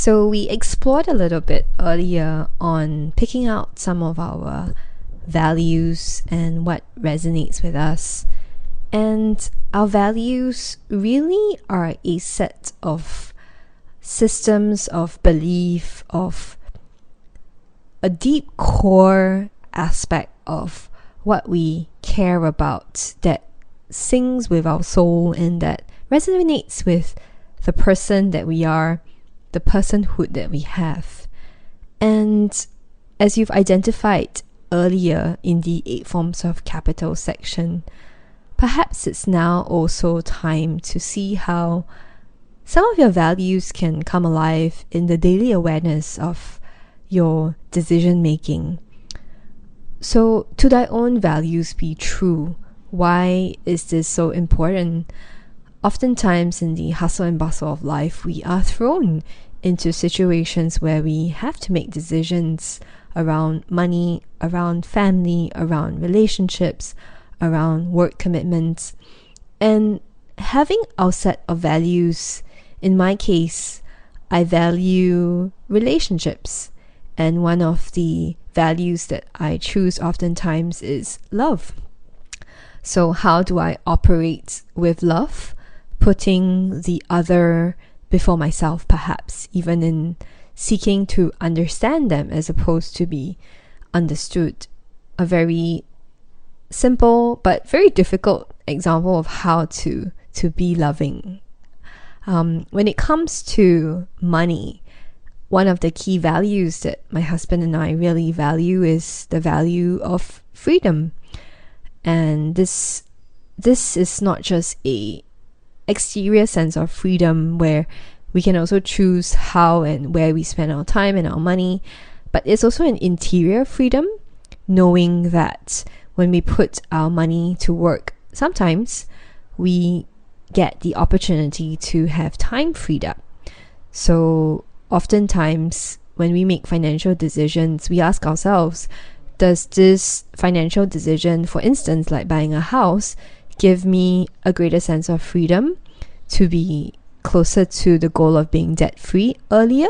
So we explored a little bit earlier on picking out some of our values and what resonates with us. And our values really are a set of systems of belief, of a deep core aspect of what we care about that sings with our soul and that resonates with the person that we are, the personhood that we have. And as you've identified earlier in the 8 forms of capital section, perhaps it's now also time to see how some of your values can come alive in the daily awareness of your decision making. So, to thy own values be true. Why is this so important? Oftentimes in the hustle and bustle of life, we are thrown into situations where we have to make decisions around money, around family, around relationships, around work commitments. And having our set of values, in my case, I value relationships. And one of the values that I choose oftentimes is love. So how do I operate with love? Putting the other before myself, perhaps, even in seeking to understand them as opposed to be understood. A very simple but very difficult example of how to be loving. When it comes to money, one of the key values that my husband and I really value is the value of freedom. And this is not just a exterior sense of freedom where we can also choose how and where we spend our time and our money, but it's also an interior freedom, knowing that when we put our money to work, sometimes we get the opportunity to have time freed up. So oftentimes when we make financial decisions, we ask ourselves, does this financial decision, for instance, like buying a house, give me a greater sense of freedom to be closer to the goal of being debt-free earlier?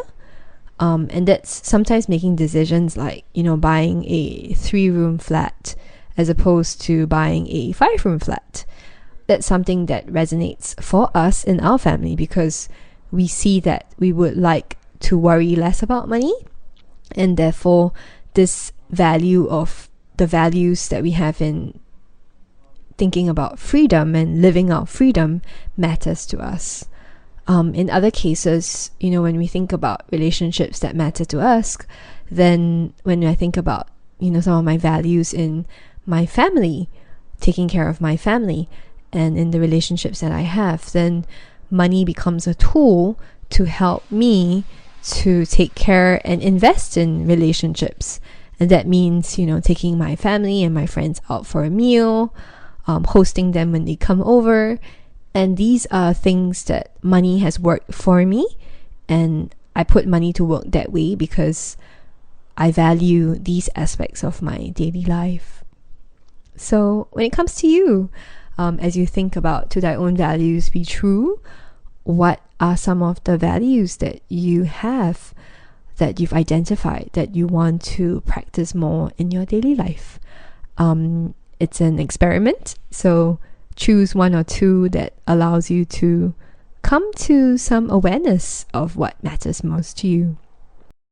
And that's sometimes making decisions like, buying a 3-room flat as opposed to buying a 5-room flat. That's something that resonates for us in our family because we see that we would like to worry less about money, and therefore this value of the values that we have in thinking about freedom and living out freedom matters to us. In other cases, when we think about relationships that matter to us, then when I think about, some of my values in my family, taking care of my family, and in the relationships that I have, then money becomes a tool to help me to take care and invest in relationships. And that means, taking my family and my friends out for a meal, hosting them when they come over. And these are things that money has worked for me. And I put money to work that way because I value these aspects of my daily life. So when it comes to you, as you think about to thy own values be true, what are some of the values that you have that you've identified that you want to practice more in your daily life? It's an experiment, so choose 1 or 2 that allows you to come to some awareness of what matters most to you.